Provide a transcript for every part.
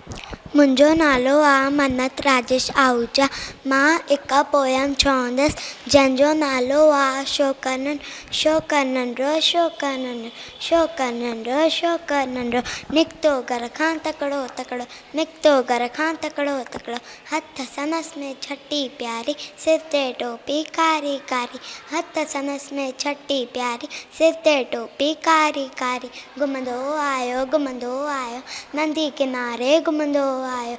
मुंहिंजो नालो आहे मन्नत राजेश आहूजा। मां हिकु पोयम चवंदसि जंहिंजो नालो आहे शोकनंडो निकितो घर खां तकिड़ो तकिड़ो निकितो घर खां तकिड़ो तकिड़ो हथ संदस में छटी प्यारी सिर ते टोपी कारी कारी हथ संदस में छटी प्यारी सिर ते टोपी कारी कारी घुमंदो आयो नंदी किनारे घुमंदो आयो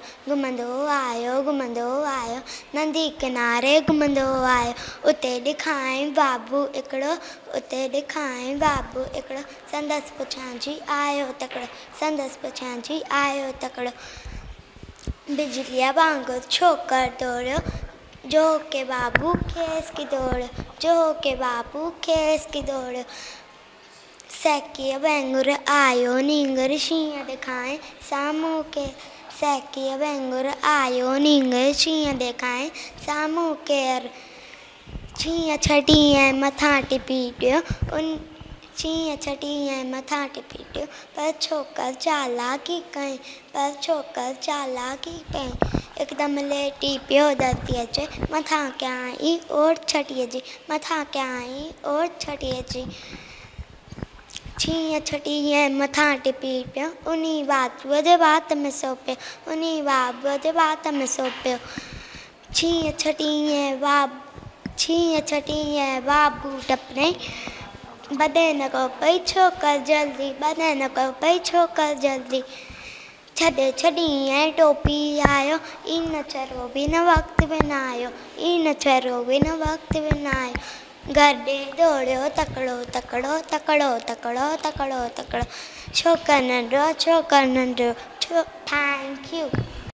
नंदी किनारे घुमंदो आयो उते ॾेखारियईं बाबू हिकिड़ो संदसि पुछांजी आयो तकिड़ो बिजलीअ वांगुरु छोकर दौड़ियो जो के बाबू खेसि की दौड़ियो सैकीअ वांगुरु आयो नींगर शींहं ॾेखारियईं साम्हूं केरु शींहं छटी ऐं मथां टिपी ॾियो पर छोकर चालाकी कई हिकदमि लेटी पियो धरतीअ जे मथां कयाई ओट छटीअ जी शींहं छटी ऐं मथां टिपी पियो उनी बाबूअ जे वात में सो पियो शींहं छटी ऐं बाबू टपरई बॾे न को पई छोकर जल्दी छॾी ऐं टोपी आयो इन चरो बि न वक़्तु बिन आयो गॾे दौड़ियो तकिड़ो छोकर नंढो थैंक यू।